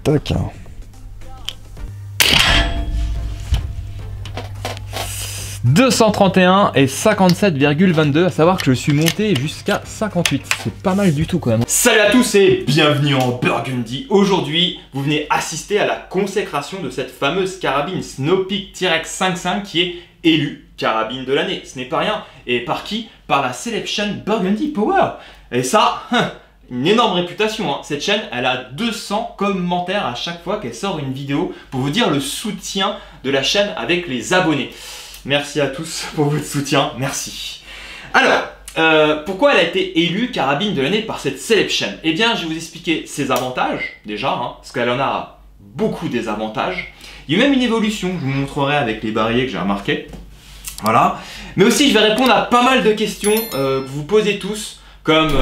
tac. 231 et 57,22, à savoir que je suis monté jusqu'à 58. C'est pas mal du tout quand même. Salut à tous et bienvenue en Burgundy. Aujourd'hui, vous venez assister à la consécration de cette fameuse carabine Snow-Peak T-Rex 5.5 qui est élue carabine de l'année. Ce n'est pas rien. Et par qui? Par la célèbre chaîne Burgundy Power. Et ça, une énorme réputation. Hein. Cette chaîne, elle a 200 commentaires à chaque fois qu'elle sort une vidéo pour vous dire le soutien de la chaîne avec les abonnés. Merci à tous pour votre soutien, merci. Alors, pourquoi elle a été élue carabine de l'année par cette célèbre chaîne? Eh bien, je vais vous expliquer ses avantages, déjà, hein, parce qu'elle en a beaucoup des avantages. Il y a même une évolution, je vous montrerai avec les barilets que j'ai remarqué. Voilà. Mais aussi, je vais répondre à pas mal de questions que vous posez tous, comme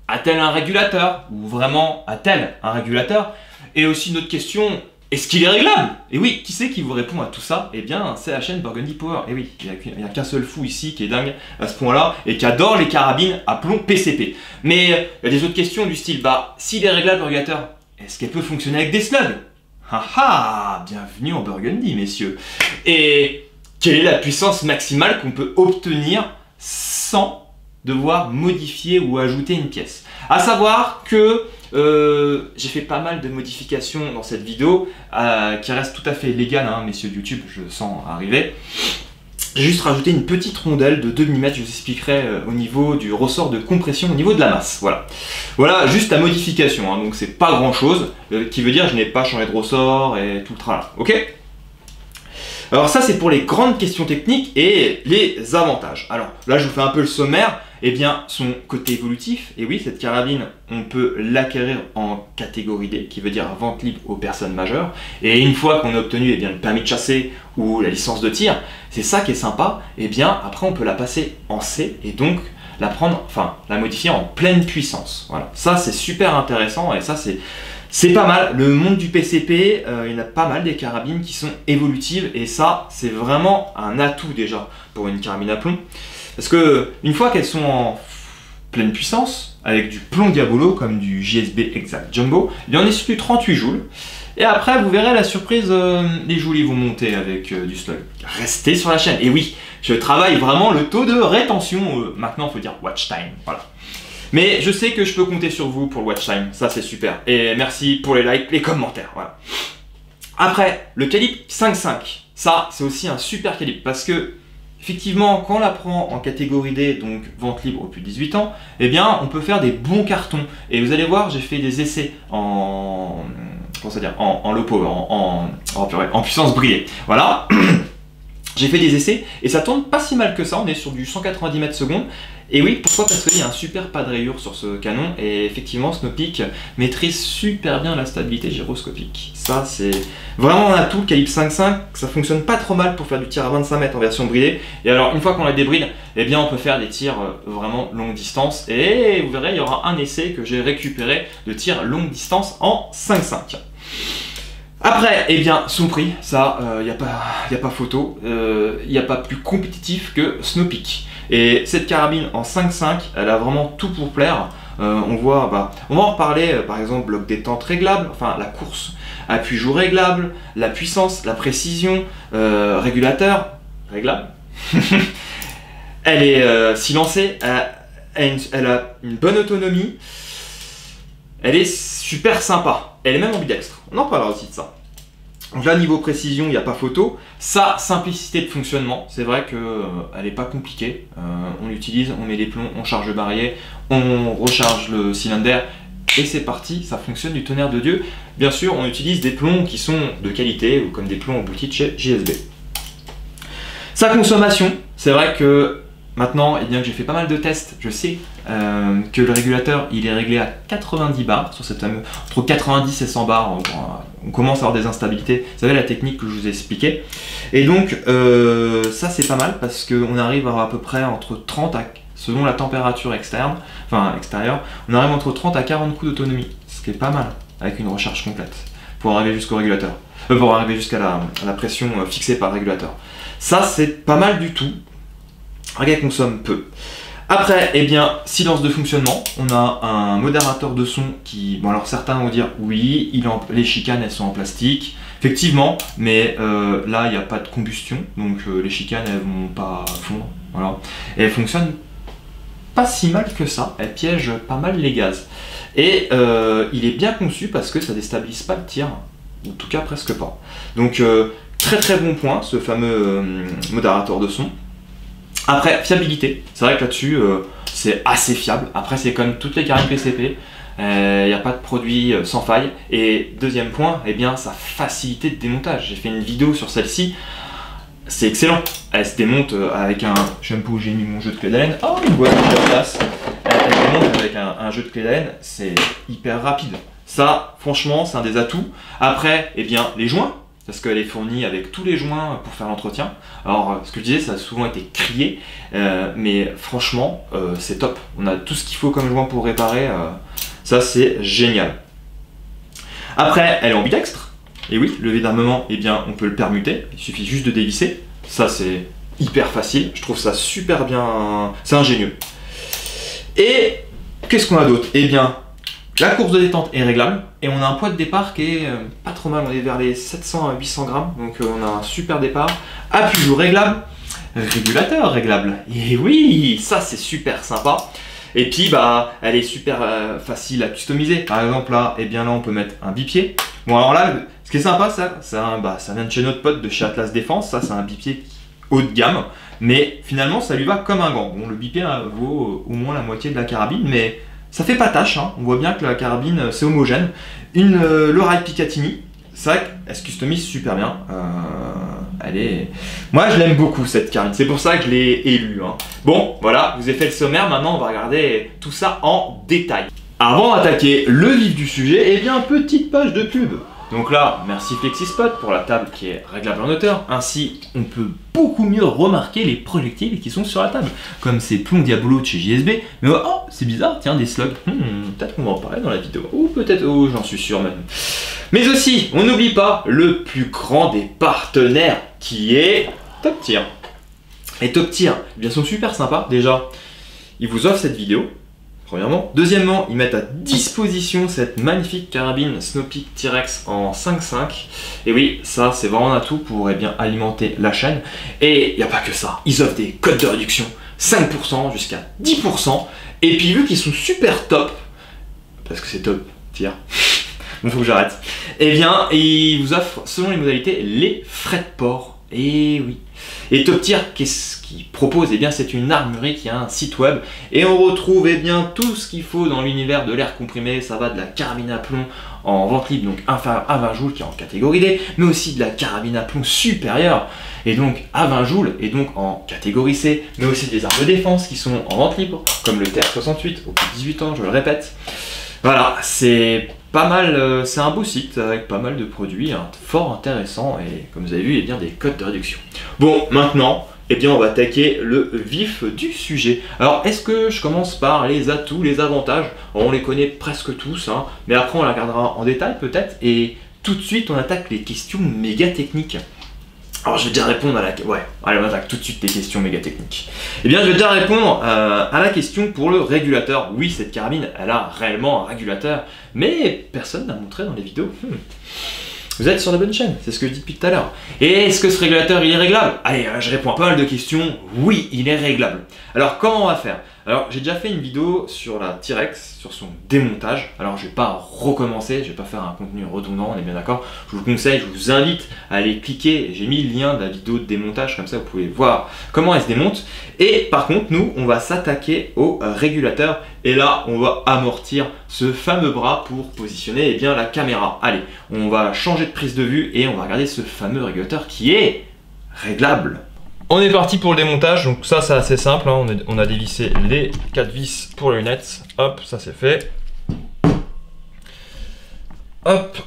a-t-elle un régulateur? Ou vraiment, a-t-elle un régulateur? Et aussi une autre question, est-ce qu'il est réglable? Et oui, qui c'est qui vous répond à tout ça? Eh bien, c'est la chaîne Burgundy Power. Et oui, il n'y a qu'un seul fou ici qui est dingue à ce point-là et qui adore les carabines à plomb PCP. Mais il y a des autres questions du style, bah, s'il est réglable le régulateur, est-ce qu'elle peut fonctionner avec des slugs? Haha, bienvenue en Burgundy, messieurs. Et quelle est la puissance maximale qu'on peut obtenir sans devoir modifier ou ajouter une pièce? À savoir que j'ai fait pas mal de modifications dans cette vidéo qui restent tout à fait légales, hein, messieurs de YouTube, je sens arriver. J'ai juste rajouté une petite rondelle de 2 mm, je vous expliquerai au niveau du ressort de compression, au niveau de la masse. Voilà, voilà juste la modification, hein, donc c'est pas grand chose, qui veut dire que je n'ai pas changé de ressort et tout le tralala, ok? Alors ça c'est pour les grandes questions techniques et les avantages. Alors là je vous fais un peu le sommaire. Eh bien son côté évolutif, et oui cette carabine on peut l'acquérir en catégorie D, qui veut dire vente libre aux personnes majeures. Et une fois qu'on a obtenu eh bien, le permis de chasser ou la licence de tir, c'est ça qui est sympa, et bien après on peut la passer en C et donc la prendre, enfin la modifier en pleine puissance. Voilà, ça c'est super intéressant et ça c'est pas mal. Le monde du PCP, il y en a pas mal des carabines qui sont évolutives et ça, c'est vraiment un atout déjà pour une carabine à plomb. Parce que une fois qu'elles sont en pleine puissance, avec du plomb Diabolo comme du JSB Exact Jumbo, il y en est sur du 38 joules. Et après, vous verrez la surprise, les joules ils vont monter avec du slug. Restez sur la chaîne. Et oui, je travaille vraiment le taux de rétention. Maintenant, il faut dire watch time. Voilà. Mais je sais que je peux compter sur vous pour le watch time, ça c'est super. Et merci pour les likes, les commentaires, voilà. Après, le calibre 5.5, ça c'est aussi un super calibre parce que, effectivement, quand on la prend en catégorie D, donc vente libre au plus de 18 ans, eh bien on peut faire des bons cartons. Et vous allez voir, j'ai fait des essais en... comment ça dire? En low power, en puissance brillée. Voilà. J'ai fait des essais et ça tourne pas si mal que ça, on est sur du 190 mètres secondes. Et oui, pourquoi? Parce qu'il y a un super pas de rayure sur ce canon et effectivement Snow-Peak maîtrise super bien la stabilité gyroscopique. Ça c'est vraiment un atout, le calibre 5.5, ça fonctionne pas trop mal pour faire du tir à 25 mètres en version bridée. Et alors une fois qu'on la débride, eh bien on peut faire des tirs vraiment longue distance et vous verrez il y aura un essai que j'ai récupéré de tir longue distance en 5.5. Après, eh bien, son prix, ça, y a pas photo, il n'y a pas plus compétitif que Snow-Peak. Et cette carabine en 5.5, elle a vraiment tout pour plaire. On voit, on va en reparler, par exemple, bloc détente réglable, enfin la course, appui joue réglable, la puissance, la précision, régulateur réglable. Elle est silencée, elle a une bonne autonomie, elle est super sympa, elle est même ambidextre. On en parlera aussi de ça. Donc là, niveau précision, il n'y a pas photo. Sa simplicité de fonctionnement, c'est vrai qu'elle n'est pas compliquée. On l'utilise, on met les plombs, on charge le barillet, on recharge le cylindre et c'est parti, ça fonctionne du tonnerre de Dieu. Bien sûr, on utilise des plombs qui sont de qualité, ou comme des plombs aboutis de chez JSB. Sa consommation, c'est vrai que maintenant, eh bien, que j'ai fait pas mal de tests, je sais que le régulateur il est réglé à 90 bars sur cette fameuse, entre 90 et 100 bars, on commence à avoir des instabilités. Vous savez la technique que je vous ai expliqué. Et donc ça c'est pas mal parce qu'on arrive à peu près entre 30 à, selon la température externe, enfin extérieure, on arrive entre 30 à 40 coups d'autonomie, ce qui est pas mal avec une recharge complète pour arriver jusqu'au régulateur, pour arriver jusqu'à la pression fixée par le régulateur. Ça c'est pas mal du tout. Regarde, consomme peu. Après, eh bien, silence de fonctionnement. On a un modérateur de son qui... Bon, alors certains vont dire, oui, les chicanes, elles sont en plastique. Effectivement, mais là, il n'y a pas de combustion. Donc, les chicanes, elles vont pas fondre. Voilà. Et elles fonctionnent pas si mal que ça. Elles piègent pas mal les gaz. Et il est bien conçu parce que ça déstabilise pas le tir. En tout cas, presque pas. Donc, très très bon point, ce fameux modérateur de son. Après, fiabilité, c'est vrai que là-dessus, c'est assez fiable. Après, c'est comme toutes les carabines PCP, il n'y a pas de produit sans faille. Et deuxième point, eh bien, sa facilité de démontage. J'ai fait une vidéo sur celle-ci, c'est excellent. Elle se démonte avec un... Je sais même pas où j'ai mis mon jeu de clé d'haleine. Oh, une boîte de place. Elle se démonte avec un jeu de clé d'haleine, c'est hyper rapide. Ça, franchement, c'est un des atouts. Après, eh bien, les joints. Parce qu'elle est fournie avec tous les joints pour faire l'entretien. Alors, ce que je disais, ça a souvent été crié, mais franchement, c'est top. On a tout ce qu'il faut comme joint pour réparer, ça c'est génial. Après, elle est ambidextre, et oui, le levier d'armement, eh bien, on peut le permuter, il suffit juste de dévisser. Ça c'est hyper facile, je trouve ça super bien, c'est ingénieux. Et qu'est-ce qu'on a d'autre? Eh bien, la course de détente est réglable et on a un poids de départ qui est pas trop mal, on est vers les 700 à 800 grammes, donc on a un super départ. Appui joue réglable, régulateur réglable, et oui, ça c'est super sympa. Et puis bah, elle est super facile à customiser. Par exemple là, eh bien là on peut mettre un bipied. Bon alors là, ce qui est sympa, ça vient de chez notre pote de chez Atlas Défense, ça c'est un bipied haut de gamme, mais finalement ça lui va comme un gant. Bon, le bipied vaut au moins la moitié de la carabine, mais ça fait pas tâche, hein. On voit bien que la carabine c'est homogène. L'oreille Picatinny, c'est vrai qu'elle se customise super bien. Moi je l'aime beaucoup cette carabine, c'est pour ça que je l'ai élue. Hein. Bon, voilà, je vous ai fait le sommaire, maintenant on va regarder tout ça en détail. Avant d'attaquer le vif du sujet, eh bien petite page de pub. Donc là, merci FlexiSpot pour la table qui est réglable en hauteur. Ainsi, on peut beaucoup mieux remarquer les projectiles qui sont sur la table. Comme ces plombs Diabolo de chez JSB. Mais oh, c'est bizarre, tiens, des slugs. Peut-être qu'on va en parler dans la vidéo. Ou peut-être, oh, j'en suis sûr même. Mais aussi, on n'oublie pas le plus grand des partenaires qui est Top Tier. Et Top Tier, eh bien, sont super sympas. Déjà, ils vous offrent cette vidéo. Premièrement. Deuxièmement, ils mettent à disposition cette magnifique carabine Snopeak T-Rex en 5.5. Et oui, ça c'est vraiment un atout pour bien alimenter la chaîne. Et il n'y a pas que ça, ils offrent des codes de réduction 5% jusqu'à 10%. Et puis vu qu'ils sont super top, parce que c'est top tier, bon faut que j'arrête, et bien ils vous offrent selon les modalités les frais de port. Et oui. Et Top Tier, qu'est-ce qu'il propose? Eh bien, c'est une armurerie qui a un site web et on retrouve eh bien tout ce qu'il faut dans l'univers de l'air comprimé. Ça va de la carabine à plomb en vente libre, donc inférieure à 20 joules qui est en catégorie D, mais aussi de la carabine à plomb supérieure et donc à 20 joules et donc en catégorie C, mais aussi des armes de défense qui sont en vente libre, comme le TR68 au plus de 18 ans, je le répète. Voilà, c'est pas mal, c'est un beau site avec pas mal de produits fort intéressants et comme vous avez vu, eh bien, des codes de réduction. Bon, maintenant, eh bien, on va attaquer le vif du sujet. Alors, est-ce que je commence par les atouts, les avantages? On les connaît presque tous, hein, mais après on les regardera en détail peut-être et tout de suite on attaque les questions méga techniques. Alors je vais déjà répondre à la... Ouais, allez on attaque tout de suite les questions méga techniques. Eh bien je vais déjà répondre à la question pour le régulateur. Oui, cette carabine, elle a réellement un régulateur, mais personne n'a montré dans les vidéos. Vous êtes sur la bonne chaîne, c'est ce que je dis depuis tout à l'heure. Et est-ce que ce régulateur, il est réglable? Allez, je réponds à pas mal de questions. Oui, il est réglable. Alors comment on va faire? Alors j'ai déjà fait une vidéo sur la T-Rex, sur son démontage. Alors je vais pas recommencer, je vais pas faire un contenu redondant, on est bien d'accord. Je vous conseille, je vous invite à aller cliquer. J'ai mis le lien de la vidéo de démontage, comme ça vous pouvez voir comment elle se démonte. Et par contre, nous, on va s'attaquer au régulateur. Et là, on va amortir ce fameux bras pour positionner eh bien, la caméra. Allez, on va changer de prise de vue et on va regarder ce fameux régulateur qui est réglable. On est parti pour le démontage, donc ça c'est assez simple, hein. On a dévissé les 4 vis pour les lunettes, hop, ça c'est fait. Hop,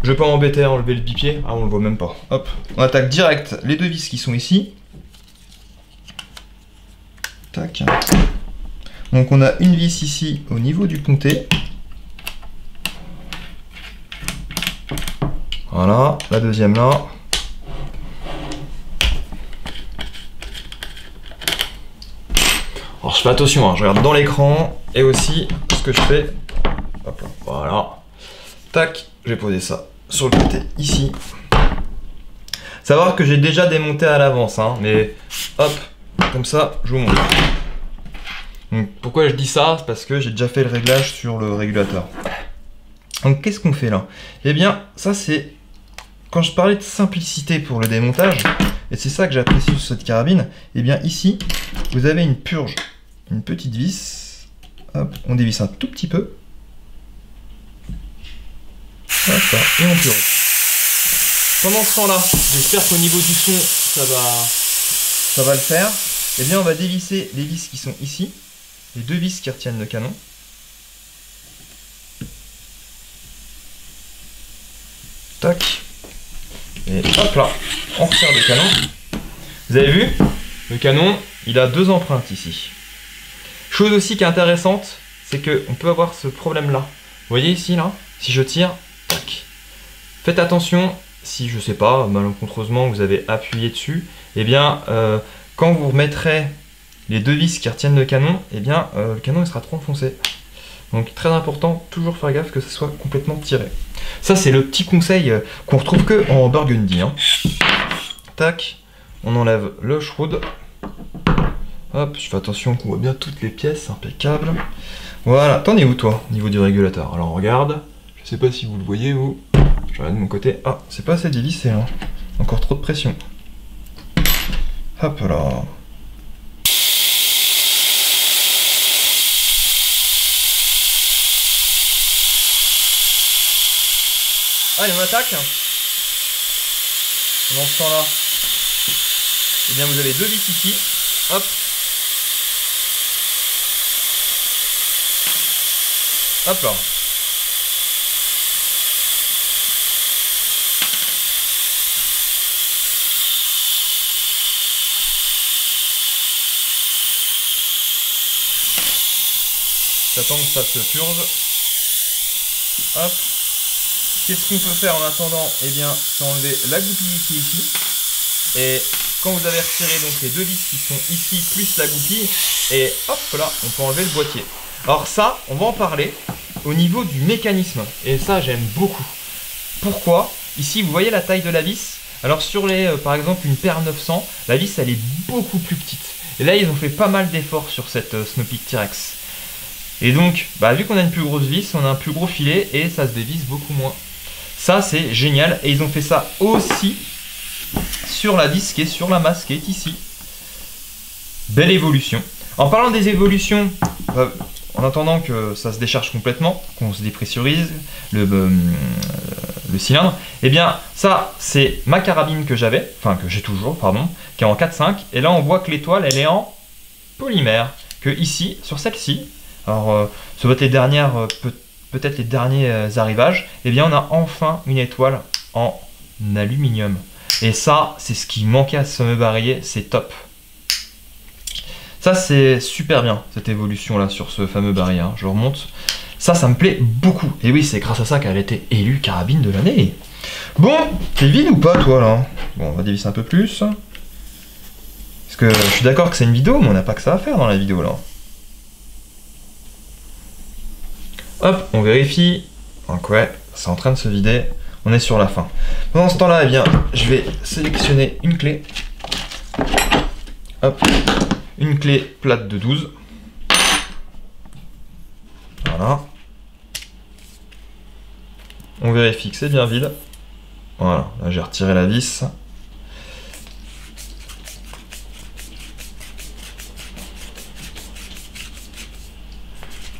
je vais pas m'embêter à enlever le bipied, ah on le voit même pas. Hop, on attaque direct les 2 vis qui sont ici. Tac. Donc on a une vis ici au niveau du ponté. Voilà, la deuxième là. je fais attention, hein, je regarde dans l'écran et aussi ce que je fais. Hop là, voilà. Tac, je vais poser ça sur le côté ici. Savoir que j'ai déjà démonté à l'avance, hein, mais hop, comme ça, je vous montre. Donc, pourquoi je dis ça? C'est parce que j'ai déjà fait le réglage sur le régulateur. Donc qu'est-ce qu'on fait là? Eh bien, ça c'est... Quand je parlais de simplicité pour le démontage, et c'est ça que j'apprécie sur cette carabine, eh bien ici, vous avez une purge, une petite vis. Hop, on dévisse un tout petit peu. Hop là, et on purge. Pendant ce temps-là, j'espère qu'au niveau du son, ça va le faire. Eh bien, on va dévisser les vis qui sont ici, les deux vis qui retiennent le canon. Tac. Et hop là, on retire le canon. Vous avez vu? Le canon, il a deux empreintes ici. Chose aussi qui est intéressante, c'est qu'on peut avoir ce problème-là. Vous voyez ici, là? Si je tire, tac. Faites attention, si je sais pas, malencontreusement vous avez appuyé dessus, eh bien, quand vous remettrez les deux vis qui retiennent le canon, eh bien, le canon il sera trop enfoncé. Donc très important, toujours faire gaffe que ce soit complètement tiré. Ça c'est le petit conseil qu'on retrouve que en Burgundy. Hein. Tac, on enlève le shroud. Hop, je fais attention qu'on voit bien toutes les pièces, impeccable. Voilà, t'en es où toi, au niveau du régulateur? Alors on regarde, je sais pas si vous le voyez vous. Je regarde de mon côté. Ah, c'est pas assez dévissé, hein. Encore trop de pression. Hop là. Allez, on attaque. Pendant ce temps-là, eh bien vous avez deux vis ici. Hop. Hop là. J'attends que ça se purge. Hop. Qu'est-ce qu'on peut faire en attendant? Eh bien, c'est enlever la goupille qui est ici. Et quand vous avez retiré donc les deux vis qui sont ici, plus la goupille, et hop là, on peut enlever le boîtier. Alors ça, on va en parler au niveau du mécanisme. Et ça, j'aime beaucoup. Pourquoi? Ici, vous voyez la taille de la vis? Alors sur les, par exemple, une paire 900, la vis, elle est beaucoup plus petite. Et là, ils ont fait pas mal d'efforts sur cette Snow-Peak T-Rex. Et donc, bah, vu qu'on a une plus grosse vis, on a un plus gros filet et ça se dévisse beaucoup moins. Ça, c'est génial. Et ils ont fait ça aussi sur la vis qui est sur la masse qui est ici. Belle évolution. En parlant des évolutions, en attendant que ça se décharge complètement, qu'on se dépressurise le cylindre, eh bien, ça, c'est ma carabine que j'avais, enfin que j'ai toujours, pardon, qui est en 4.5. Et là, on voit que l'étoile, elle est en polymère. Que ici, sur celle-ci, alors, ça va être les dernières, peut-être les derniers arrivages, eh bien on a enfin une étoile en aluminium. Et ça, c'est ce qui manquait à ce fameux barillet, c'est top. Ça, c'est super bien, cette évolution-là sur ce fameux barillet, hein. Je remonte. Ça me plaît beaucoup. Et oui, c'est grâce à ça qu'elle a été élue carabine de l'année. Bon, t'es vide ou pas, toi, là? Bon, on va dévisser un peu plus. Parce que je suis d'accord que c'est une vidéo, mais on n'a pas que ça à faire dans la vidéo, là. Hop, on vérifie. Donc ouais, c'est en train de se vider. On est sur la fin. Pendant ce temps-là, eh bien, je vais sélectionner une clé. Hop, une clé plate de 12. Voilà. On vérifie que c'est bien vide. Voilà, là j'ai retiré la vis.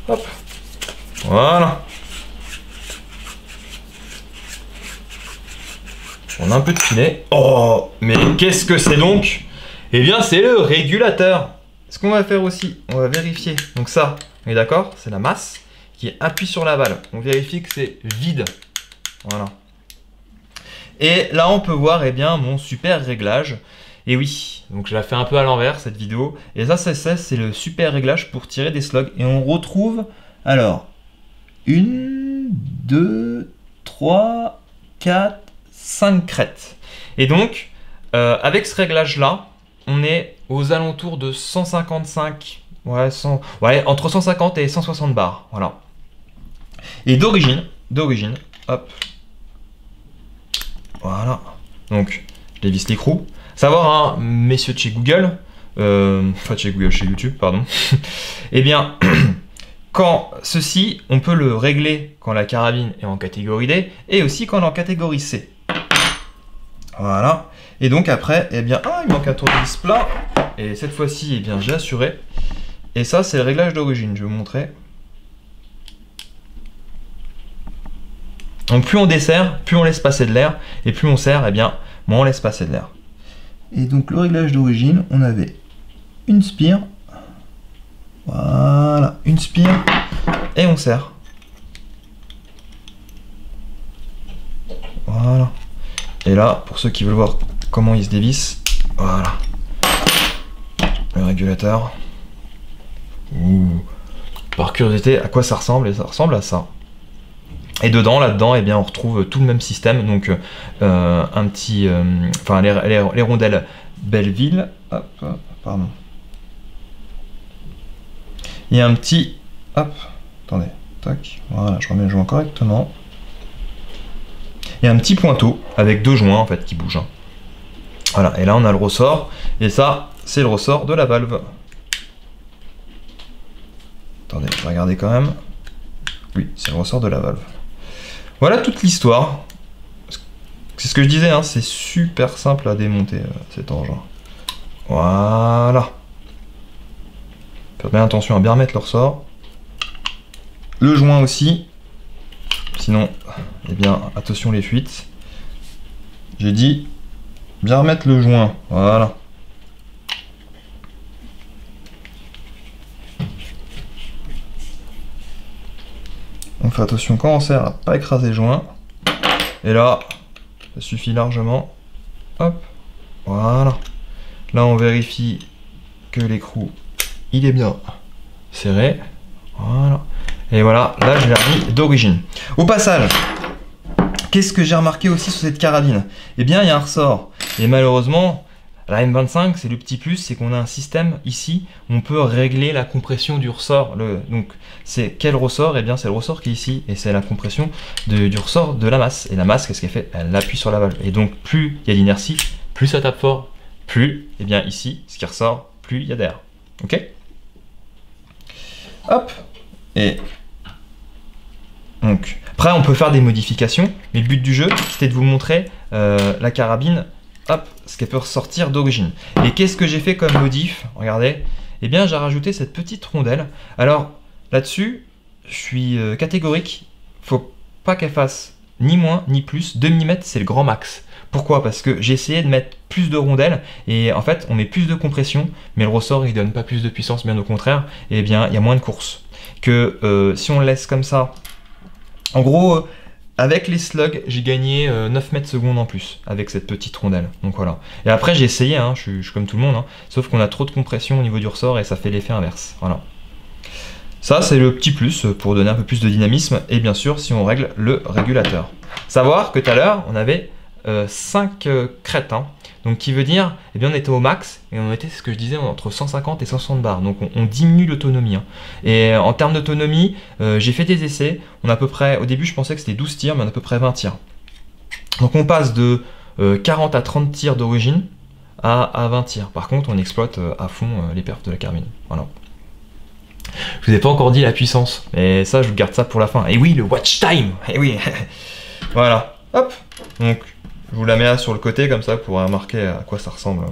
Hop. Voilà. On a un peu de filet. Oh, mais qu'est-ce que c'est donc? Eh bien, c'est le régulateur. Ce qu'on va faire aussi, on va vérifier. Donc ça, on est d'accord, c'est la masse qui appuie sur la balle. On vérifie que c'est vide. Voilà. Et là, on peut voir eh bien, mon super réglage. Et oui, donc je la fais un peu à l'envers, cette vidéo. Et ça, c'est le super réglage pour tirer des slugs. Et on retrouve, alors, 1, 2, 3, 4, 5 crêtes. Et donc, avec ce réglage-là, on est aux alentours de 155, Ouais, ouais, entre 150 et 160 bars, voilà. Et d'origine, hop. Voilà. Donc, je dévisse l'écrou. Savoir, hein, messieurs de chez Google, enfin de chez Google, chez YouTube, pardon. Eh bien, quand ceci, on peut le régler quand la carabine est en catégorie D et aussi quand elle est en catégorie C. Voilà. Et donc après, eh bien, il manque un tournevis plat. Et cette fois-ci, eh bien, j'ai assuré. Et ça, c'est le réglage d'origine. Je vais vous montrer. Donc plus on dessert, plus on laisse passer de l'air. Et plus on serre, eh bien, moins on laisse passer de l'air. Et donc le réglage d'origine, on avait une spire. Voilà, une spire. Et on serre. Voilà. Et là, pour ceux qui veulent voir comment il se dévisse, voilà. Le régulateur. Ouh. Par curiosité, à quoi ça ressemble? Et ça ressemble à ça. Et dedans, là-dedans, eh bien, on retrouve tout le même système. Donc, un petit, enfin, les rondelles Belleville. Hop, pardon. Il y a un petit, hop, attendez, tac, voilà, je remets le joint correctement. Il y a un petit pointeau avec deux joints en fait qui bougent. Voilà, et là on a le ressort, et ça, c'est le ressort de la valve. Attendez, je vais regarder quand même. Oui, c'est le ressort de la valve. Voilà toute l'histoire. C'est ce que je disais, hein, c'est super simple à démonter cet engin. Voilà. Faites bien attention à bien remettre le ressort. Le joint aussi. Sinon, eh bien, attention les fuites. J'ai dit bien remettre le joint. Voilà. On fait attention quand on serre à pas écraser le joint. Et là, ça suffit largement. Hop. Voilà. Là, on vérifie que l'écrou, il est bien serré. Voilà. Et voilà, là, je l'ai remis d'origine. Au passage, qu'est-ce que j'ai remarqué aussi sur cette carabine? Eh bien, il y a un ressort. Et malheureusement, la M25, c'est le petit plus, c'est qu'on a un système ici où on peut régler la compression du ressort. Donc, c'est quel ressort? Eh bien, c'est le ressort qui est ici. Et c'est la compression du ressort de la masse. Et la masse, qu'est-ce qu'elle fait? Elle appuie sur la valve. Et donc, plus il y a d'inertie, plus ça tape fort. Plus, eh bien, ici, ce qui ressort, plus il y a d'air. Ok? Hop. Et donc, après, on peut faire des modifications. Mais le but du jeu, c'était de vous montrer la carabine, hop, ce qu'elle peut ressortir d'origine. Et qu'est-ce que j'ai fait comme modif? Regardez. Eh bien, j'ai rajouté cette petite rondelle. Alors, là-dessus, je suis catégorique. Faut pas qu'elle fasse ni moins ni plus. 2 mm, c'est le grand max. Pourquoi? Parce que j'ai essayé de mettre plus de rondelles et en fait on met plus de compression mais le ressort il donne pas plus de puissance, bien au contraire, et eh bien il y a moins de course que si on le laisse comme ça. En gros avec les slugs j'ai gagné 9 mètres secondes en plus avec cette petite rondelle, donc voilà. Et après j'ai essayé, hein, je suis comme tout le monde, hein, sauf qu'on a trop de compression au niveau du ressort et ça fait l'effet inverse, voilà. Ça c'est le petit plus pour donner un peu plus de dynamisme, et bien sûr si on règle le régulateur. Savoir que tout à l'heure on avait 5 crêtes, hein. Donc qui veut dire, eh bien on était au max et on était, ce que je disais, entre 150 et 160 bars, donc on diminue l'autonomie, hein. Et en termes d'autonomie, j'ai fait des essais, on a à peu près, au début je pensais que c'était 12 tirs, mais on a à peu près 20 tirs. Donc on passe de 40 à 30 tirs d'origine à 20 tirs. Par contre on exploite à fond les perfs de la carabine, voilà. Je vous ai pas encore dit la puissance, mais ça je vous garde ça pour la fin. Et oui, le watch time, et oui. Voilà, hop, donc je vous la mets là sur le côté comme ça pour remarquer à quoi ça ressemble.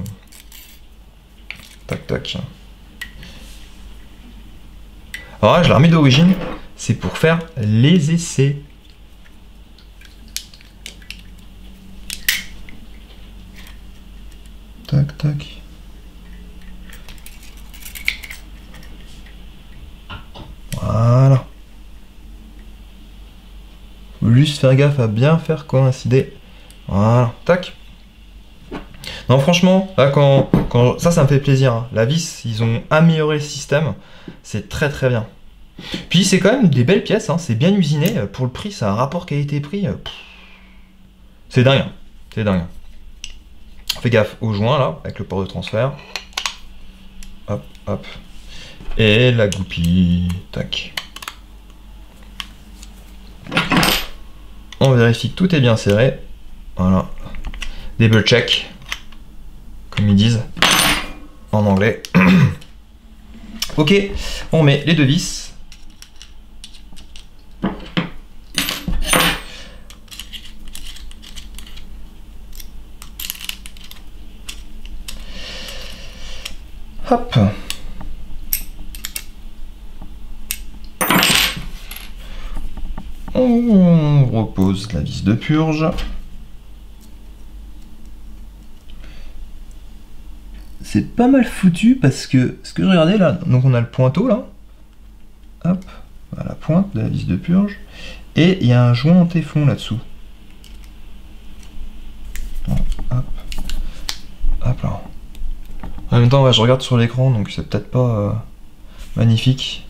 Tac tac. Alors là, je l'ai remis d'origine, c'est pour faire les essais. Tac tac. Voilà. Faut juste faire gaffe à bien faire coïncider. Voilà, tac. Non, franchement, là, ça me fait plaisir, hein. La vis, ils ont amélioré le système. C'est très très bien. Puis c'est quand même des belles pièces, hein. C'est bien usiné. Pour le prix, c'est un rapport qualité-prix. C'est dingue, hein. C'est dingue. Fais gaffe au joint là, avec le port de transfert. Hop, hop. Et la goupille. Tac. On vérifie que tout est bien serré. Voilà. Double check. Comme ils disent en anglais. Ok, on met les deux vis. Hop. On repose la vis de purge. C'est pas mal foutu parce que ce que je regardais là, donc on a le pointeau là. Hop, à la pointe de la vis de purge. Et il y a un joint en téflon là-dessous. Hop. Hop là. En même temps, ouais, je regarde sur l'écran, donc c'est peut-être pas magnifique.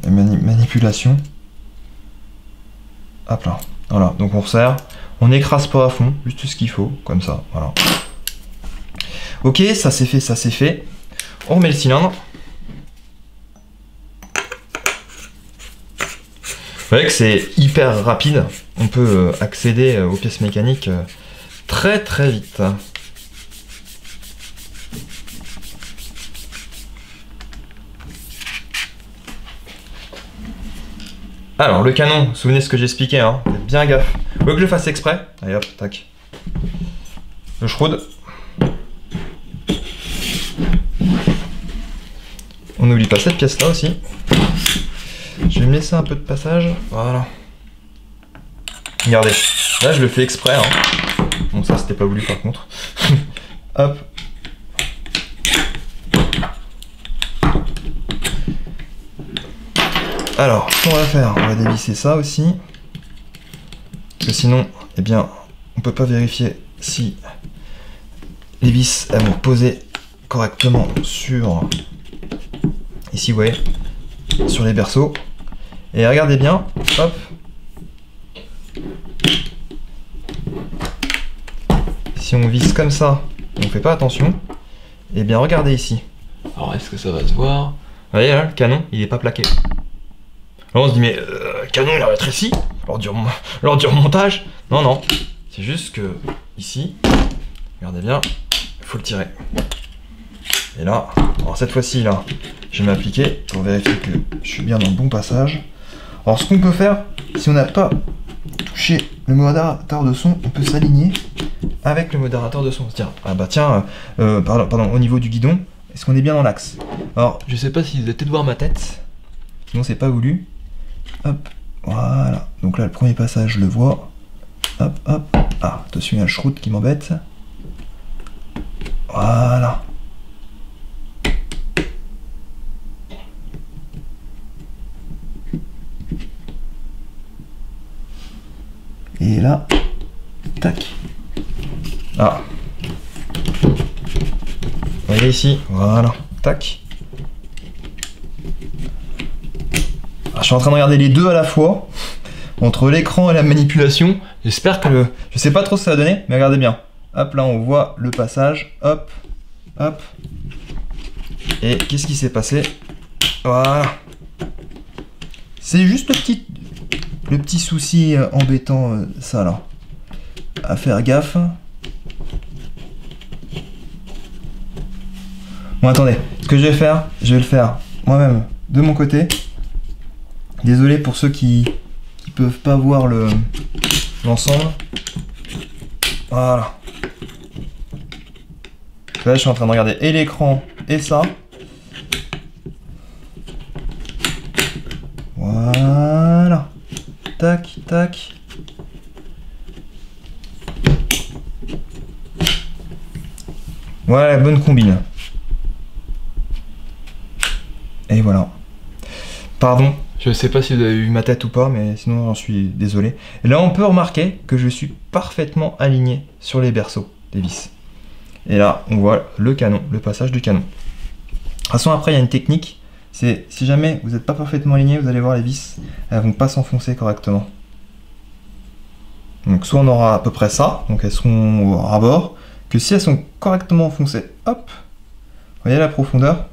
La manipulation. Hop là. Voilà, donc on resserre. On n'écrase pas à fond, juste ce qu'il faut, comme ça. Voilà. Ok, ça c'est fait, ça c'est fait. On remet le cylindre. Vous voyez que c'est hyper rapide. On peut accéder aux pièces mécaniques très très vite. Alors, le canon, vous vous souvenez ce que j'expliquais, hein, faites bien gaffe. Vous voulez que je le fasse exprès? Allez hop, tac. Le shroud. On n'oublie pas cette pièce-là aussi. Je vais me laisser un peu de passage. Voilà. Regardez, là je le fais exprès. Hein. Bon, ça c'était pas voulu par contre. Hop. Alors, ce qu'on va faire, on va dévisser ça aussi. Parce que sinon, eh bien, on peut pas vérifier si les vis elles vont poser correctement sur... Ici, vous voyez, sur les berceaux. Et regardez bien, hop. Si on visse comme ça, on fait pas attention. Et bien, regardez ici. Alors, est-ce que ça va se voir? Vous voyez là, le canon, il est pas plaqué. Alors on se dit, mais le canon il a rétréci lors du remontage. Non, non, c'est juste que ici, regardez bien, il faut le tirer. Et là, alors cette fois-ci, là, je vais m'appliquer pour vérifier que je suis bien dans le bon passage. Alors ce qu'on peut faire, si on n'a pas touché le modérateur de son, on peut s'aligner avec le modérateur de son. Se dire, ah bah tiens, pardon, au niveau du guidon, est-ce qu'on est bien dans l'axe? Alors, je sais pas si vous avez peut-être voir ma tête, sinon c'est pas voulu. Hop, voilà. Donc là, le premier passage, je le vois. Hop, hop. Ah, attention, il y a le shroud qui m'embête. Voilà. Et là, tac. Ah. Vous voyez ici, voilà. Tac. Je suis en train de regarder les deux à la fois, entre l'écran et la manipulation. J'espère que je sais pas trop ce que ça va donner, mais regardez bien. Hop, là on voit le passage, hop, hop. Et qu'est-ce qui s'est passé? Voilà. C'est juste le petit souci embêtant, ça là. À faire gaffe. Bon, attendez, ce que je vais faire, je vais le faire moi-même de mon côté. Désolé pour ceux qui peuvent pas voir l'ensemble. Voilà. Là, je suis en train de regarder et l'écran et ça. Voilà. Tac, tac. Voilà la bonne combine. Et voilà. Pardon. Je sais pas si vous avez vu ma tête ou pas, mais sinon j'en suis désolé. Et là on peut remarquer que je suis parfaitement aligné sur les berceaux des vis. Et là on voit le canon, le passage du canon. De toute façon après il y a une technique, c'est si jamais vous n'êtes pas parfaitement aligné, vous allez voir les vis, elles vont pas s'enfoncer correctement. Donc soit on aura à peu près ça, donc elles seront au rabord, que si elles sont correctement enfoncées, hop, vous voyez la profondeur?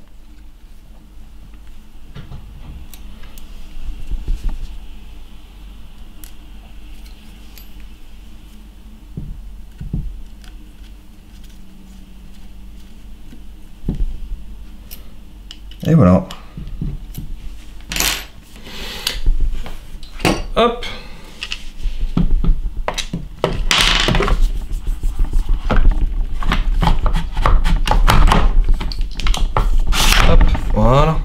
Et voilà. Hop. Hop, voilà.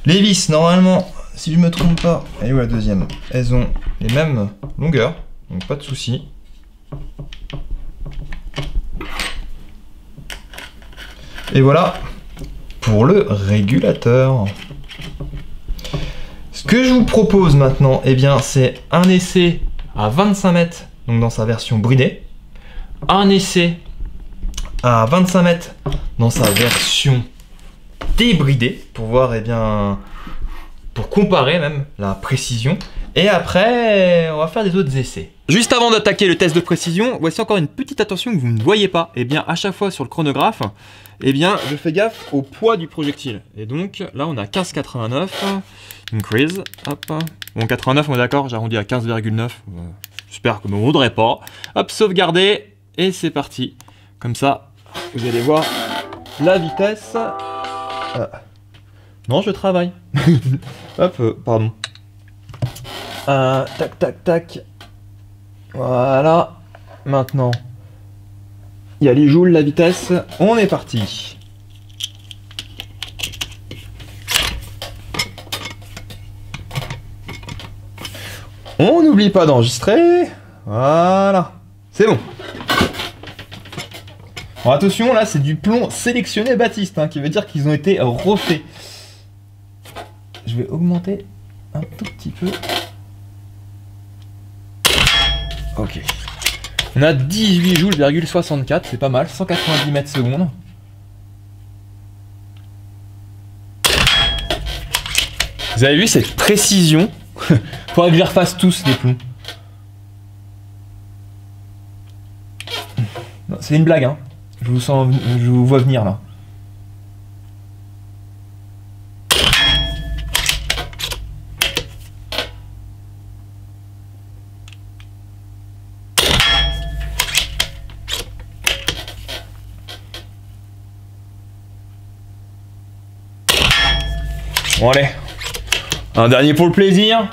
Les vis, normalement, si je me trompe pas, et où la deuxième, elles ont les mêmes longueurs, donc pas de souci. Et voilà pour le régulateur. Ce que je vous propose maintenant, eh bien, c'est un essai à 25 mètres, donc dans sa version bridée, un essai à 25 mètres dans sa version débridée, pour voir, eh bien, pour comparer même la précision. Et après, on va faire des autres essais. Juste avant d'attaquer le test de précision, voici encore une petite attention que vous ne voyez pas. Eh bien, à chaque fois sur le chronographe, eh bien, je fais gaffe au poids du projectile. Et donc, là, on a 15,89. Increase. Hop. Bon, 89, on est d'accord, j'arrondis à 15,9. J'espère que ne me vaudrait pas. Hop, sauvegarder. Et c'est parti. Comme ça, vous allez voir la vitesse. Non, je travaille. Hop, pardon. Tac, tac, tac. Voilà. Maintenant, il y a les joules, la vitesse. On est parti. On n'oublie pas d'enregistrer. Voilà. C'est bon. Bon, attention, là, c'est du plomb sélectionné Baptiste, hein, qui veut dire qu'ils ont été refaits. Je vais augmenter un tout petit peu. Ok. On a 18 joules,64, c'est pas mal, 190 mètres secondes. Vous avez vu cette précision? Faudrait que je les refasse tous les plombs. C'est une blague, hein. Je vous vois venir là. Bon allez, un dernier pour le plaisir.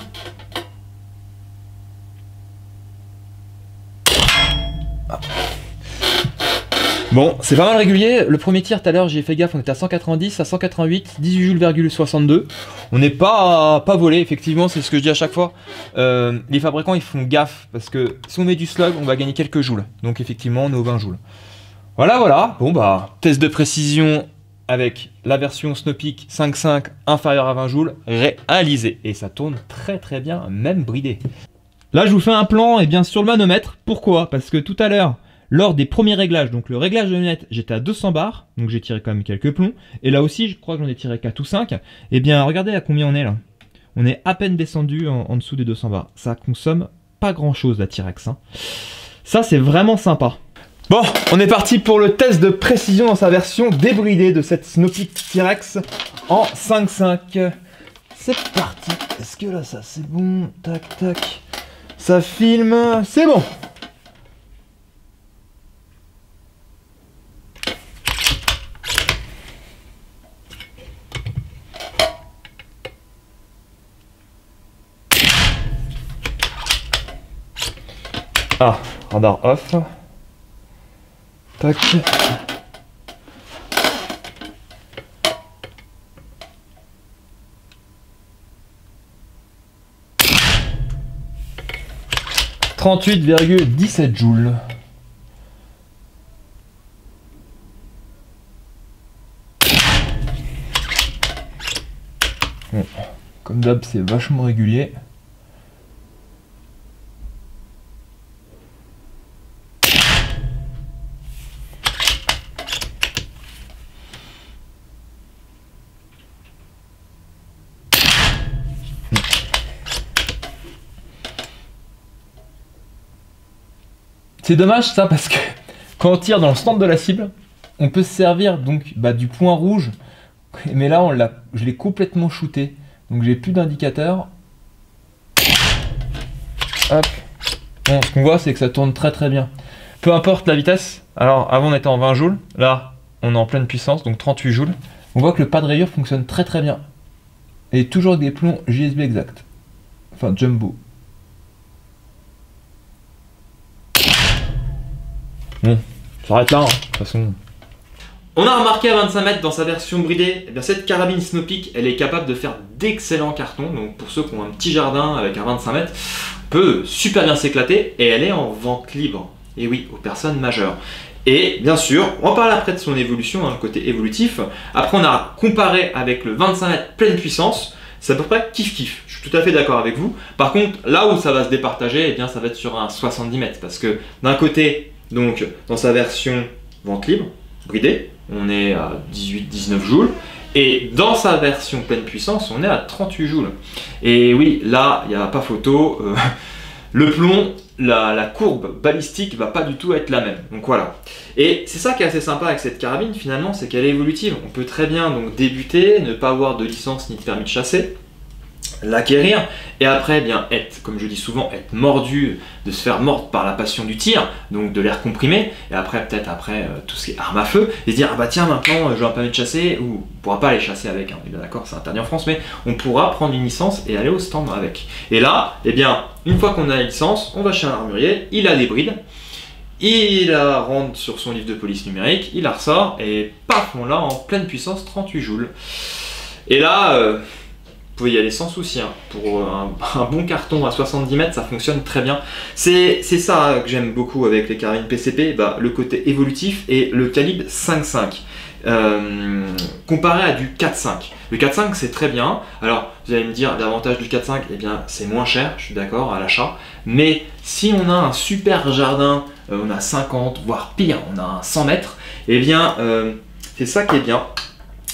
Bon, c'est pas mal régulier. Le premier tir tout à l'heure, j'ai fait gaffe, on était à 190, à 188, 18,62. On n'est pas volé, effectivement, c'est ce que je dis à chaque fois. Les fabricants, ils font gaffe, parce que si on met du slug, on va gagner quelques joules. Donc effectivement, on est aux 20 joules. Voilà. Bon bah, test de précision avec la version Snopeak 5.5 inférieure à 20 joules réalisé. Et ça tourne très bien, même bridé. Là, je vous fais un plan et bien sur le manomètre. Pourquoi? Parce que tout à l'heure, lors des premiers réglages, donc le réglage de lunettes, j'étais à 200 bars, donc j'ai tiré quand même quelques plombs. Et là aussi, je crois que j'en ai tiré 4 ou 5. Et bien, regardez à combien on est là. On est à peine descendu en dessous des 200 bars. Ça consomme pas grand chose la T-Rex, hein. Ça, c'est vraiment sympa. Bon, on est parti pour le test de précision dans sa version débridée de cette Snopeak T-Rex en 5.5. C'est parti. Est-ce que là, ça c'est bon? Tac, tac. Ça filme. C'est bon. Ah, radar off. Tac. « 38,17 joules. » Bon, comme d'hab, c'est vachement régulier. C'est dommage ça parce que quand on tire dans le centre de la cible, on peut se servir donc du point rouge, mais là je l'ai complètement shooté, donc j'ai plus d'indicateur. Hop. Bon, ce qu'on voit c'est que ça tourne très bien. Peu importe la vitesse, alors avant on était en 20 joules, là on est en pleine puissance, donc 38 joules. On voit que le pas de rayure fonctionne très très bien. Et toujours avec des plombs JSB exact. Enfin, jumbo. Bon, ça s'arrête là, hein. De toute façon. On a remarqué à 25 mètres dans sa version bridée, eh bien cette carabine Snow-Peak, elle est capable de faire d'excellents cartons. Donc pour ceux qui ont un petit jardin avec un 25 mètres, peut super bien s'éclater et elle est en vente libre. Et oui, aux personnes majeures. Et bien sûr, on va parler après de son évolution, hein, le côté évolutif. Après, on a comparé avec le 25 mètres pleine puissance. C'est à peu près kiff-kiff. Je suis tout à fait d'accord avec vous. Par contre, là où ça va se départager, eh bien, ça va être sur un 70 mètres. Parce que d'un côté, donc, dans sa version vente libre, bridée, on est à 18-19 joules. Et dans sa version pleine puissance, on est à 38 joules. Et oui, là, il n'y a pas photo. Le plomb, la courbe balistique va pas du tout être la même. Donc voilà. Et c'est ça qui est assez sympa avec cette carabine finalement, c'est qu'elle est évolutive. On peut très bien donc débuter, ne pas avoir de licence ni de permis de chasser, l'acquérir et après bien être, comme je dis souvent, être mordu, de se faire mordre par la passion du tir, donc de l'air comprimé, et après peut-être tout ce qui est arme à feu, et se dire ah bah tiens maintenant j'ai un permis de chasser, ou on pourra pas aller chasser avec, hein, bien d'accord, c'est interdit en France, mais on pourra prendre une licence et aller au stand avec. Et là, eh bien, une fois qu'on a la licence, on va chez un armurier, il a des brides, il la rentre sur son livre de police numérique, il la ressort, et paf, on l'a en pleine puissance 38 joules. Et là, vous pouvez y aller sans souci, hein. Pour un bon carton à 70 mètres, ça fonctionne très bien. C'est ça que j'aime beaucoup avec les carabines PCP, bah, le côté évolutif et le calibre 5.5. Comparé à du 4.5. Le 4.5 c'est très bien. Alors vous allez me dire l'avantage du 4.5, eh bien c'est moins cher, je suis d'accord, à l'achat. Mais si on a un super jardin, on a 50 voire pire, on a un 100 mètres, eh bien c'est ça qui est bien.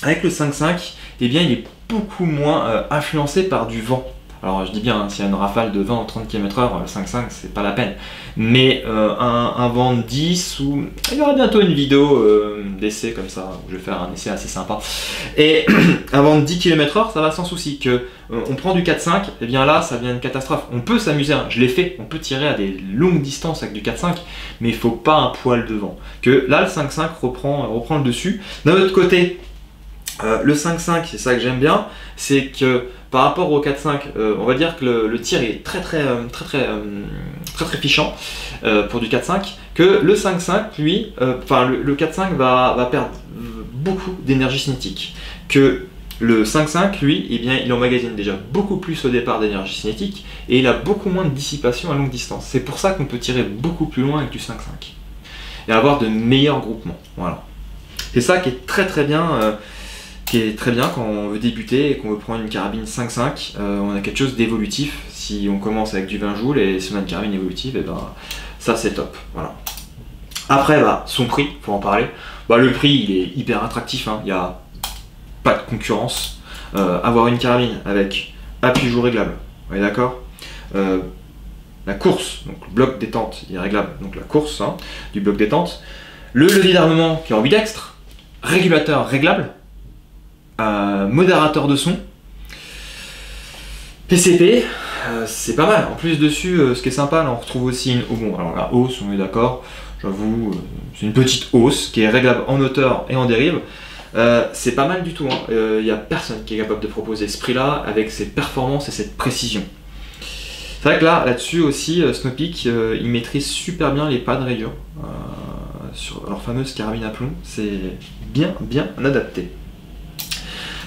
Avec le 5.5, eh bien il est beaucoup moins influencé par du vent. Alors je dis bien, hein, s'il y a une rafale de 20 ou 30 km/h, le 5.5 c'est pas la peine. Mais un vent de 10 ou... Il y aura bientôt une vidéo d'essai comme ça, où je vais faire un essai assez sympa. Et un vent de 10 km/h, ça va sans souci. Que on prend du 4.5, et bien là ça devient une catastrophe. On peut s'amuser, hein, je l'ai fait, on peut tirer à des longues distances avec du 4.5, mais il faut pas un poil de vent. Que là le 5.5 reprend le dessus. D'un autre côté, le 5.5, c'est ça que j'aime bien, c'est que par rapport au 4.5, on va dire que le tir est très fichant pour du 4.5, que le 5.5, lui, le 4.5 va perdre beaucoup d'énergie cinétique, que le 5.5, lui, eh bien, il emmagasine déjà beaucoup plus au départ d'énergie cinétique et il a beaucoup moins de dissipation à longue distance. C'est pour ça qu'on peut tirer beaucoup plus loin avec du 5.5 et avoir de meilleurs groupements. Voilà. C'est ça qui est très bien. Qui est très bien quand on veut débuter et qu'on veut prendre une carabine 5.5, on a quelque chose d'évolutif. Si on commence avec du 20 joules et si on a une carabine évolutive, et ben, ça c'est top. Voilà. Après, bah, son prix, faut en parler. Bah, le prix, il est hyper attractif, hein. Il n'y a pas de concurrence. Avoir une carabine avec appui joue réglable, vous êtes d'accord, la course, donc le bloc détente, il est réglable, donc la course, hein, du bloc détente. Le levier d'armement qui est ambidextre, régulateur réglable, modérateur de son, PCP, c'est pas mal. En plus dessus, ce qui est sympa, là on retrouve aussi une... bon, alors la hausse, on est d'accord, j'avoue, c'est une petite hausse qui est réglable en hauteur et en dérive. C'est pas mal du tout, hein. Y a personne qui est capable de proposer ce prix-là avec ses performances et cette précision. C'est vrai que là-dessus aussi, Snow-Peak, ils maîtrisent super bien les pas de rayure sur leur fameuse carabine à plomb. C'est bien adapté.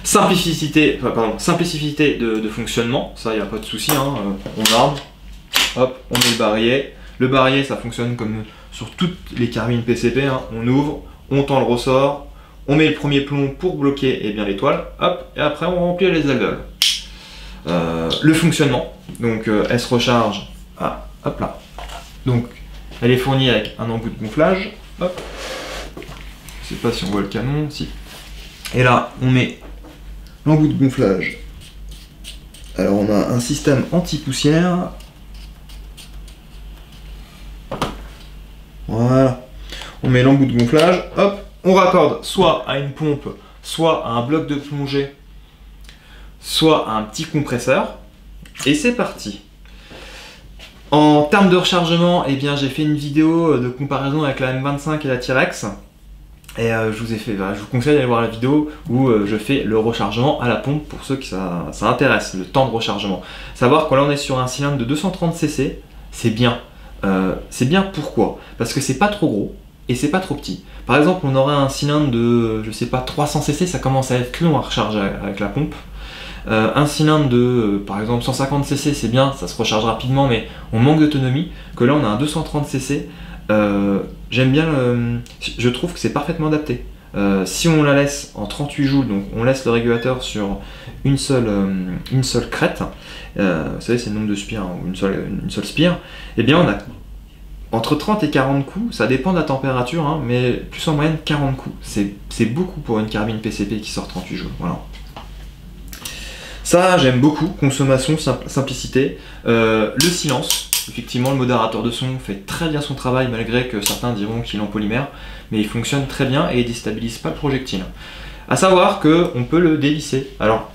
Simplicité de fonctionnement, ça il n'y a pas de souci, hein. On arme, hop, on met le barillet. Le barillet ça fonctionne comme sur toutes les carabines PCP, hein. On ouvre, on tend le ressort, on met le premier plomb pour bloquer l'étoile, hop, et après on remplit les alvéoles. Le fonctionnement, donc elle se recharge, hop là, donc elle est fournie avec un embout de gonflage, hop, je sais pas si on voit le canon, si, et là on met l'embout de gonflage. Alors on a un système anti-poussière. Voilà. On met l'embout de gonflage, hop, on raccorde soit à une pompe, soit à un bloc de plongée, soit à un petit compresseur. Et c'est parti. En termes de rechargement, eh bien j'ai fait une vidéo de comparaison avec la M25 et la T-Rex. Et je vous conseille d'aller voir la vidéo où je fais le rechargement à la pompe pour ceux qui ça intéresse, le temps de rechargement. Savoir que là on est sur un cylindre de 230 cc, c'est bien. C'est bien pourquoi? Parce que c'est pas trop gros et c'est pas trop petit. Par exemple, on aurait un cylindre de, je sais pas, 300 cc, ça commence à être long à recharger avec la pompe. Un cylindre de, par exemple, 150 cc, c'est bien, ça se recharge rapidement, mais on manque d'autonomie. Que là on a un 230 cc. J'aime bien, je trouve que c'est parfaitement adapté. Si on la laisse en 38 joules, donc on laisse le régulateur sur une seule crête, vous savez c'est le nombre de spires, hein, une seule spire, et bien on a entre 30 et 40 coups, ça dépend de la température, hein, mais plus en moyenne 40 coups. C'est beaucoup pour une carabine PCP qui sort 38 joules. Voilà. Ça j'aime beaucoup, consommation, simplicité, le silence. Effectivement, le modérateur de son fait très bien son travail, malgré que certains diront qu'il est en polymère, mais il fonctionne très bien et il déstabilise pas le projectile. A savoir qu'on peut le dévisser. Alors,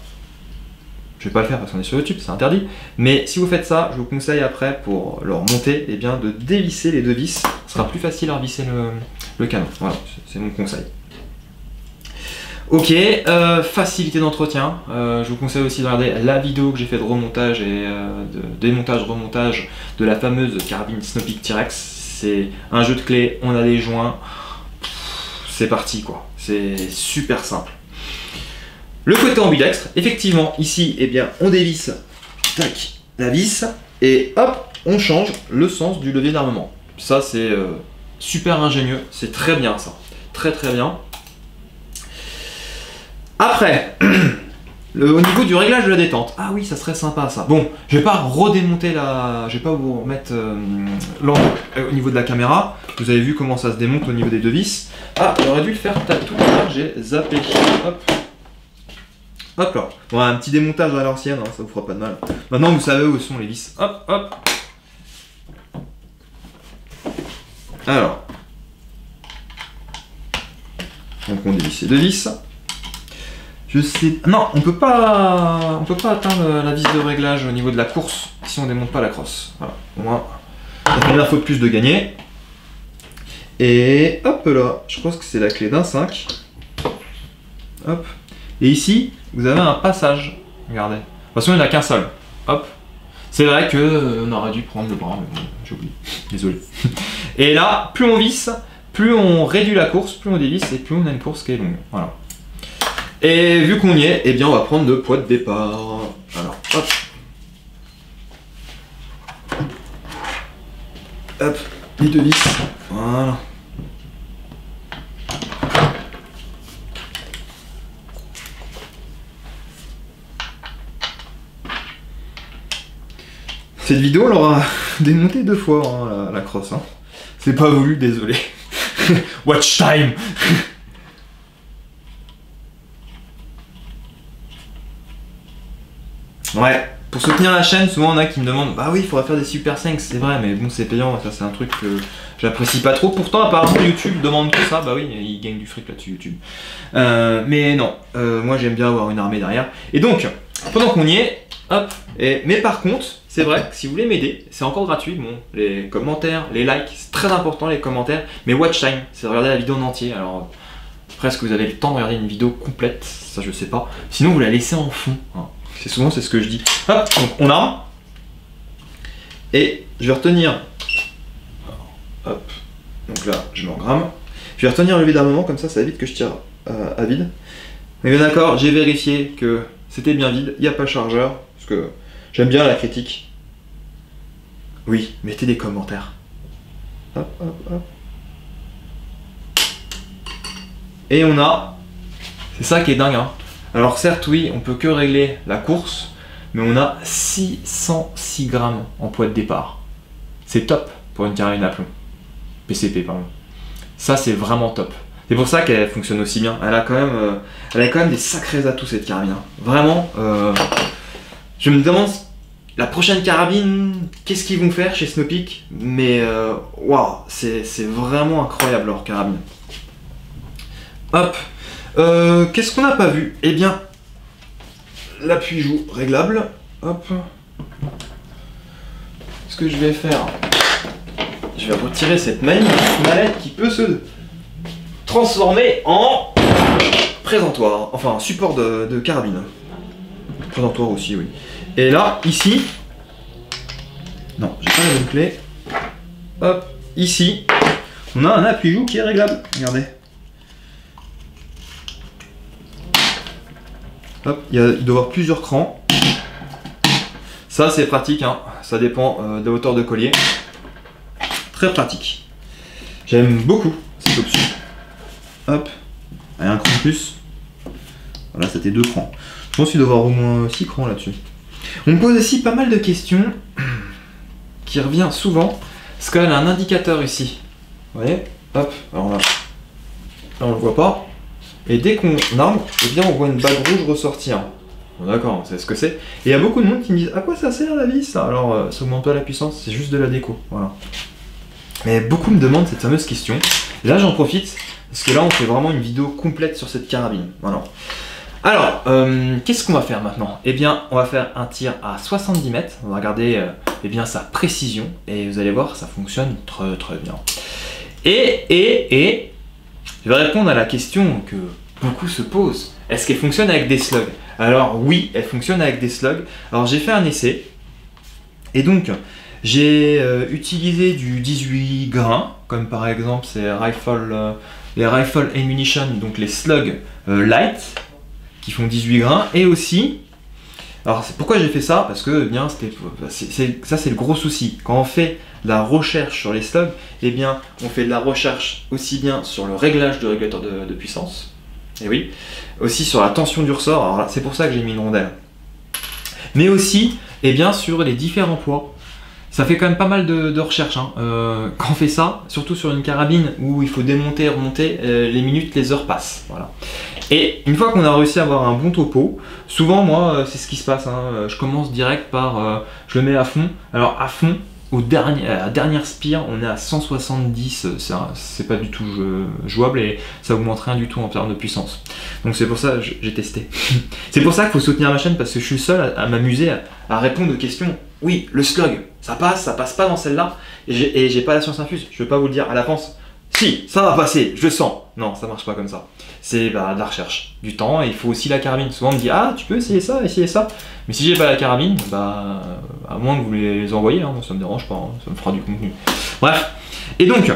je vais pas le faire parce qu'on est sur YouTube, c'est interdit, mais si vous faites ça, je vous conseille après, pour le remonter, eh bien, de dévisser les deux vis. Ce sera plus facile à revisser le canon. Voilà, c'est mon conseil. Ok, facilité d'entretien. Je vous conseille aussi de regarder la vidéo que j'ai fait de remontage et de démontage-remontage de la fameuse carabine Snopeak T-Rex. C'est un jeu de clés, on a des joints, c'est parti quoi. C'est super simple. Le côté ambidextre, effectivement, ici, eh bien, on dévisse, tac, la vis, et hop, on change le sens du levier d'armement. Ça, c'est super ingénieux, c'est très bien ça, très très bien. Après, au niveau du réglage de la détente, ah oui, ça serait sympa ça. Bon, je vais pas redémonter je vais pas vous remettre l'angle au niveau de la caméra. Vous avez vu comment ça se démonte au niveau des deux vis. Ah, j'aurais dû le faire tout à l'heure, j'ai zappé. Hop. Hop là. Bon, un petit démontage à l'ancienne, hein, ça vous fera pas de mal. Maintenant, vous savez où sont les vis. Hop, hop. Alors. Donc on dévisse les deux vis. Je sais... Non, on peut pas atteindre la vis de réglage au niveau de la course si on démonte pas la crosse. Voilà, au moins, ça fait une info de plus de gagner. Et hop là, je pense que c'est la clé d'un 5. Hop. Et ici, vous avez un passage. Regardez. De toute façon, il n'y en a qu'un seul. Hop. C'est vrai que on aurait dû prendre le bras, mais bon, j'ai oublié. Désolé. Et là, plus on visse, plus on réduit la course, plus on dévisse et plus on a une course qui est longue. Voilà. Et vu qu'on y est, eh bien on va prendre le poids de départ. Alors, hop. Hop, les deux vis. Voilà. Cette vidéo, on l'aura démonté 2 fois, hein, la crosse. Hein. C'est pas voulu, désolé. Watch time. Ouais, pour soutenir la chaîne, souvent on a qui me demandent bah oui, il faudrait faire des Super 5, c'est vrai, mais bon, c'est payant, ça c'est un truc que j'apprécie pas trop. Pourtant, apparemment, YouTube demande tout ça, bah oui, il gagne du fric là-dessus, YouTube. Mais non, moi j'aime bien avoir une armée derrière. Et donc, pendant qu'on y est, hop, mais par contre, c'est vrai que si vous voulez m'aider, c'est encore gratuit, bon, les commentaires, les likes, c'est très important les commentaires, mais watch time, c'est de regarder la vidéo en entier, alors presque vous avez le temps de regarder une vidéo complète, ça je sais pas, sinon vous la laissez en fond, hein. Souvent c'est ce que je dis. Hop, donc on arme. Et je vais retenir. Hop. Donc là, je me regramme. Je vais retenir le levier d'armement, comme ça évite que je tire à vide. Mais bien d'accord, j'ai vérifié que c'était bien vide, il n'y a pas de chargeur, parce que j'aime bien la critique. Oui, mettez des commentaires. Hop, hop, hop. Et on a... C'est ça qui est dingue, hein. Alors certes oui, on peut que régler la course, mais on a 606 grammes en poids de départ. C'est top pour une carabine à plomb. PCP pardon. Ça c'est vraiment top. C'est pour ça qu'elle fonctionne aussi bien. Elle a quand même des sacrés atouts cette carabine. Vraiment, je me demande la prochaine carabine, qu'est-ce qu'ils vont faire chez Snopeak, mais waouh, c'est vraiment incroyable leur carabine. Hop. Qu'est-ce qu'on n'a pas vu? Eh bien, l'appui-joue réglable. Hop. Ce que je vais faire, je vais retirer cette magnifique mallette transformé en présentoir, enfin support de carabine. Présentoir aussi, oui. Et là, ici, non, j'ai pas la bonne clé. Hop, ici, on a un appui-joue qui est réglable. Regardez. Hop, il doit y avoir plusieurs crans. Ça, c'est pratique, hein. Ça dépend de la hauteur de collier. Très pratique. J'aime beaucoup cette option. Hop, il y a un cran de plus. Voilà, c'était 2 crans. Je pense qu'il doit y avoir au moins 6 crans là-dessus. On me pose aussi pas mal de questions qui revient souvent. Parce qu'elle a un indicateur ici. Vous voyez? Hop, alors là on le voit pas. Et dès qu'on arme, eh bien on voit une bague rouge ressortir. Bon, d'accord, c'est ce que c'est. Et il y a beaucoup de monde qui me disent à quoi ça sert la vis ça? Alors ça augmente pas la puissance, c'est juste de la déco. Voilà. Mais beaucoup me demandent cette fameuse question. Et là j'en profite, parce que là on fait vraiment une vidéo complète sur cette carabine. Voilà. Alors, qu'est-ce qu'on va faire maintenant? Eh bien, on va faire un tir à 70 mètres. On va regarder eh bien, sa précision. Et vous allez voir, ça fonctionne très très bien. Et je vais répondre à la question que beaucoup se posent. Est-ce qu'elle fonctionne avec des slugs? Alors oui, elle fonctionne avec des slugs. Alors j'ai fait un essai. Et donc, j'ai utilisé du 18 grains. Comme par exemple, c'est les Rifle Ammunition, donc les slugs light. Qui font 18 grains, et aussi, alors pourquoi j'ai fait ça? Parce que eh bien ça c'est le gros souci, quand on fait de la recherche sur les slugs, eh bien on fait de la recherche aussi bien sur le réglage de régulateur de puissance, et oui, aussi sur la tension du ressort, alors là c'est pour ça que j'ai mis une rondelle, mais aussi eh bien sur les différents poids. Ça fait quand même pas mal de recherches hein. Quand on fait ça, surtout sur une carabine où il faut démonter et remonter, les minutes, les heures passent. Voilà. Et une fois qu'on a réussi à avoir un bon topo, souvent moi c'est ce qui se passe, hein, je commence direct par, je le mets à fond. Alors à fond, à la dernière spire, on est à 170, c'est pas du tout jouable et ça augmente rien du tout en termes de puissance. Donc c'est pour ça que j'ai testé. C'est pour ça qu'il faut soutenir ma chaîne parce que je suis le seul à m'amuser à répondre aux questions. Oui, le slug, ça passe pas dans celle-là et j'ai pas la science infuse, je vais pas vous le dire à l'avance. Si, ça va passer, je le sens. Non, ça marche pas comme ça. C'est de la recherche, du temps, et il faut aussi la carabine. Souvent on me dit, ah, tu peux essayer ça. Mais si j'ai pas la carabine, bah, à moins que vous les envoyiez, hein, moi ça me dérange pas, hein, ça me fera du contenu. Bref, et donc,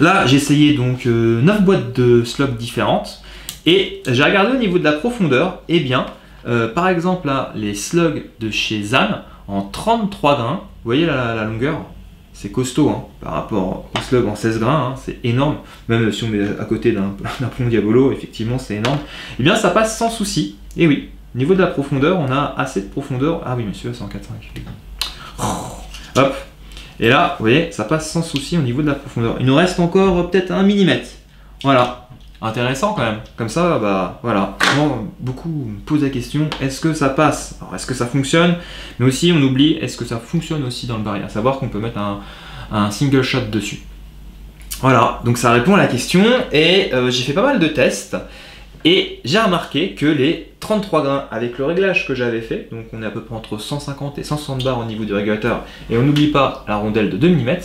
là j'ai essayé donc 9 boîtes de slugs différentes, et j'ai regardé au niveau de la profondeur, et bien, par exemple là, les slugs de chez Zan, en 33 grains, vous voyez la longueur? C'est costaud hein, par rapport au slug en 16 grains, hein, c'est énorme. Même si on met à côté d'un plomb Diabolo, effectivement c'est énorme. Et bien ça passe sans souci. Et oui, au niveau de la profondeur, on a assez de profondeur. Ah oui monsieur, c'est en 4,5. Hop. Et là, vous voyez, ça passe sans souci au niveau de la profondeur. Il nous reste encore peut-être 1 mm. Voilà. Intéressant quand même. Comme ça, bah voilà. Beaucoup me posent la question, est-ce que ça passe? Alors est-ce que ça fonctionne? Mais aussi on oublie, est-ce que ça fonctionne aussi dans le baril? À savoir qu'on peut mettre un single shot dessus. Voilà, donc ça répond à la question et j'ai fait pas mal de tests et j'ai remarqué que les 33 grains avec le réglage que j'avais fait, donc on est à peu près entre 150 et 160 bars au niveau du régulateur et on n'oublie pas la rondelle de 2 mm,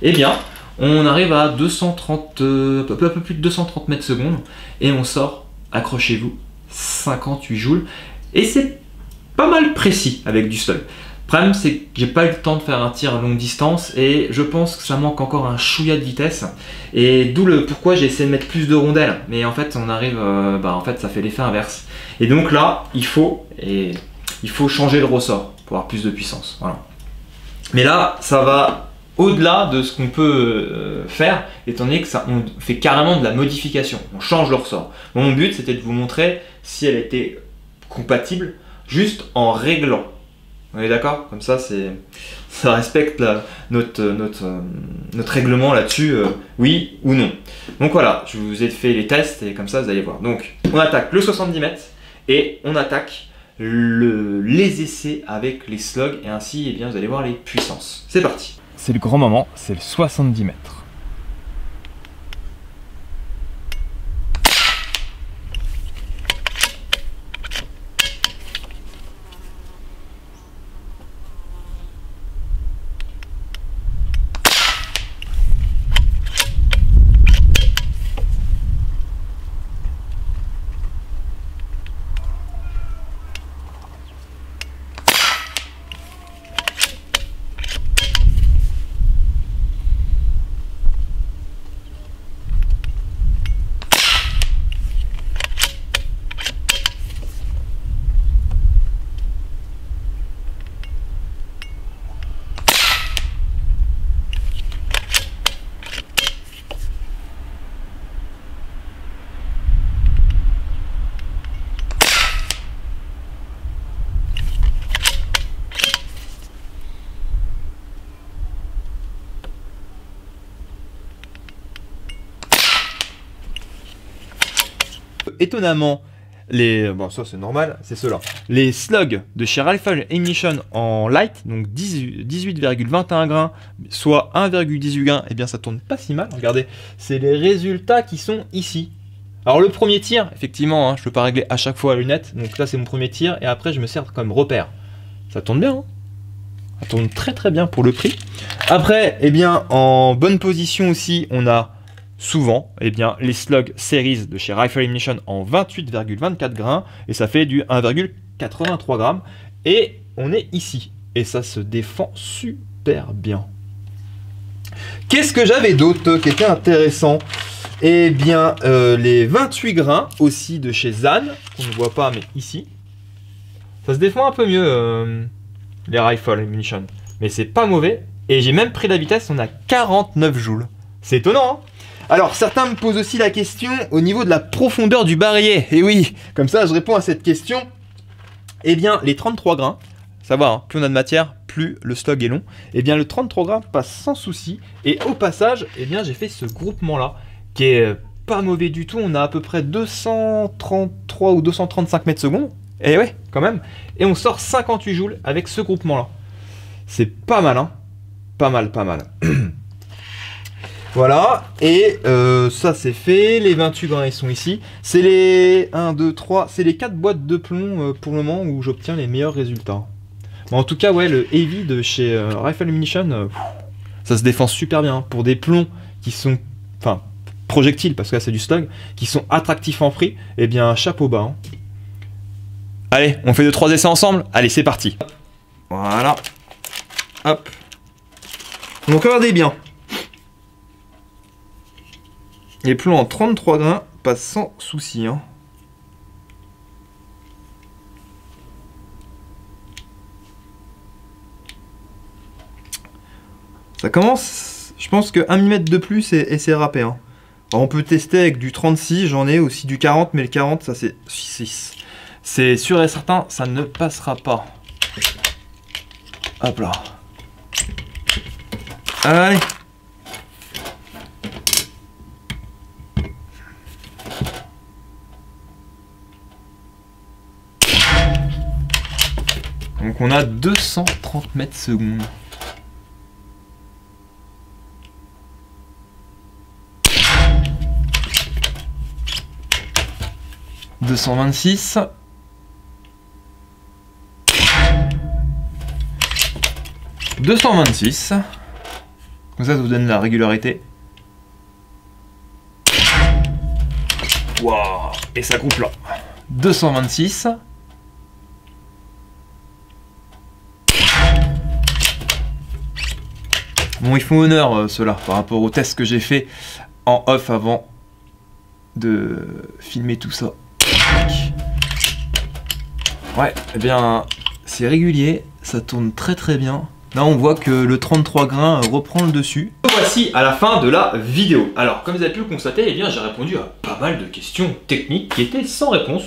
eh bien on arrive à 230, un peu plus de 230 mètres secondes et on sort, accrochez-vous, 58 joules et c'est pas mal précis avec du slug. Le problème c'est que j'ai pas eu le temps de faire un tir à longue distance et je pense que ça manque encore un chouïa de vitesse et d'où le pourquoi j'ai essayé de mettre plus de rondelles mais en fait on arrive, en fait ça fait l'effet inverse et donc là il faut changer le ressort pour avoir plus de puissance. Voilà. Mais là ça va au-delà de ce qu'on peut faire, étant donné que ça, on fait carrément de la modification, on change le ressort. Bon, mon but c'était de vous montrer si elle était compatible juste en réglant. On est d'accord? Comme ça, ça respecte notre règlement là-dessus, oui ou non. Donc voilà, je vous ai fait les tests et comme ça vous allez voir. Donc on attaque le 70 mètres et on attaque les essais avec les slugs et ainsi eh bien, vous allez voir les puissances. C'est parti. C'est le grand moment, c'est le 70 mètres. Étonnamment, bon ça c'est normal, c'est ceux-là. Les slugs de chez Rifle Ammunition en light, donc 18,21 grains, soit 1,18 grains, et bien ça tourne pas si mal. Regardez, c'est les résultats qui sont ici. Alors le premier tir, effectivement, hein, je peux pas régler à chaque fois à la lunette, donc là c'est mon premier tir, et après je me sers comme repère. Ça tourne bien, hein. Ça tourne très très bien pour le prix. Après, eh bien, en bonne position aussi, on a souvent les slugs series de chez Rifle Ammunition en 28,24 grains, et ça fait du 1,83 grammes, et on est ici, et ça se défend super bien. Qu'est-ce que j'avais d'autre qui était intéressant? Eh bien, les 28 grains aussi de chez Zan, qu'on ne voit pas, mais ici, ça se défend un peu mieux, les Rifle Ammunition, mais c'est pas mauvais, et j'ai même pris la vitesse, on a 49 joules. C'est étonnant, hein? Alors, certains me posent aussi la question au niveau de la profondeur du barillet. Et oui, comme ça, je réponds à cette question. Eh bien, les 33 grains, ça va, hein, plus on a de matière, plus le slug est long. Eh bien, le 33 grains passe sans souci. Et au passage, eh bien, j'ai fait ce groupement-là, qui est pas mauvais du tout. On a à peu près 233 ou 235 mètres secondes. Et ouais, quand même. Et on sort 58 joules avec ce groupement-là. C'est pas mal, hein. Pas mal, pas mal. Voilà, et ça c'est fait, les 28 grains ils sont ici. C'est les 1, 2, 3, c'est les 4 boîtes de plomb pour le moment où j'obtiens les meilleurs résultats. Bon, en tout cas, ouais, le Heavy de chez Rifle Ammunition, ça se défend super bien. Pour des plombs qui sont, enfin, projectiles, parce que là c'est du slug, qui sont attractifs en prix, et bien chapeau bas. Hein. Allez, on fait 2-3 essais ensemble. Allez, c'est parti. Voilà. Hop. Donc regardez bien. Les plombs en 33 grains passent sans souci. Hein. Ça commence, je pense que 1 mm de plus et c'est râpé. Hein. Alors on peut tester avec du 36, j'en ai aussi du 40, mais le 40 ça c'est 6. C'est sûr et certain, ça ne passera pas. Hop là. Allez. Donc on a 230 mètres secondes. « 226. » « 226. » Comme ça, ça vous donne la régularité. Waouh! Et ça coupe là. 226. Bon, ils font honneur, ceux-là, par rapport au test que j'ai fait en off avant de filmer tout ça. Ouais, eh bien, c'est régulier, ça tourne très très bien. Là, on voit que le 33 grains reprend le dessus. Voici à la fin de la vidéo. Alors, comme vous avez pu le constater, eh bien, j'ai répondu à pas mal de questions techniques qui étaient sans réponse.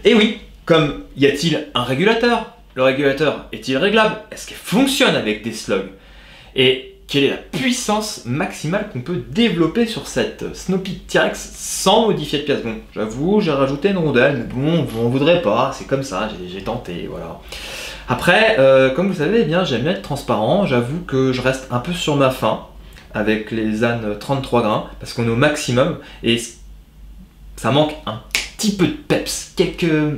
Et oui, comme y a-t-il un régulateur? Le régulateur est-il réglable? Est-ce qu'il fonctionne avec des slugs? Et quelle est la puissance maximale qu'on peut développer sur cette Snow-Peak T-Rex sans modifier de pièce? Bon, j'avoue, j'ai rajouté une rondelle, mais bon, vous n'en voudrez pas, c'est comme ça, j'ai tenté, voilà. Après, comme vous savez, eh bien, j'aime bien être transparent, j'avoue que je reste un peu sur ma faim avec les ZAN 33 grains, parce qu'on est au maximum, et ça manque un petit peu de peps,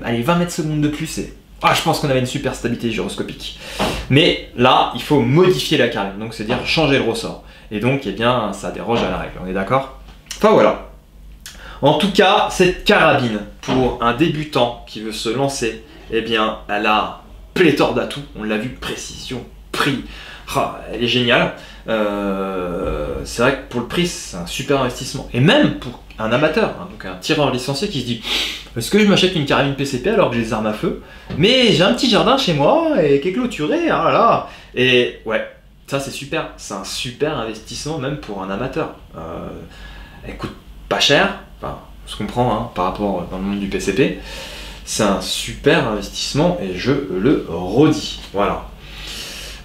allez, 20 mètres secondes de plus, et je pense qu'on avait une super stabilité gyroscopique. Mais là, il faut modifier la carabine, donc c'est-à-dire changer le ressort. Et donc, eh bien, ça déroge à la règle, on est d'accord? Enfin voilà. En tout cas, cette carabine, pour un débutant qui veut se lancer, eh bien, elle a pléthore d'atouts. On l'a vu, précision, prix, elle est géniale. C'est vrai que pour le prix, c'est un super investissement. Et même pour un amateur, hein, donc un tireur licencié qui se dit est-ce que je m'achète une carabine PCP alors que j'ai des armes à feu, mais j'ai un petit jardin chez moi et qui est clôturé, ah là là. Et ouais, ça c'est super, c'est un super investissement même pour un amateur. Elle coûte pas cher, enfin, on se comprend hein, par rapport dans le monde du PCP. C'est un super investissement et je le redis. Voilà.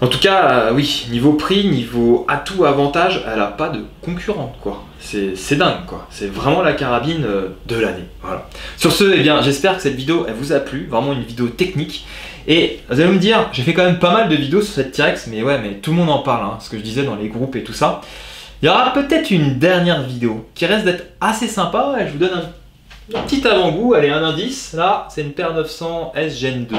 En tout cas, oui, niveau prix, niveau atout, avantage, elle a pas de concurrente, quoi. C'est dingue, quoi. C'est vraiment la carabine de l'année. Voilà. Sur ce, eh bien, j'espère que cette vidéo, elle vous a plu. Vraiment une vidéo technique. Et vous allez me dire, j'ai fait quand même pas mal de vidéos sur cette T-Rex, mais ouais, mais tout le monde en parle, hein, ce que je disais dans les groupes et tout ça. Il y aura peut-être une dernière vidéo qui reste d'être assez sympa. Je vous donne un petit avant-goût. Allez, un indice. Là, c'est une paire 900 S Gen 2.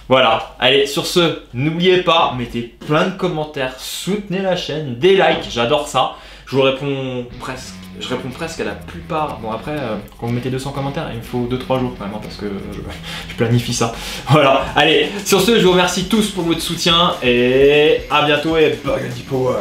Voilà, allez, sur ce, n'oubliez pas, mettez plein de commentaires, soutenez la chaîne, des likes, j'adore ça. Je vous réponds presque, à la plupart. Bon après, quand vous mettez 200 commentaires, il me faut 2-3 jours quand même, hein, parce que je planifie ça. Voilà, allez, sur ce, je vous remercie tous pour votre soutien, et à bientôt, et Burgundy Power!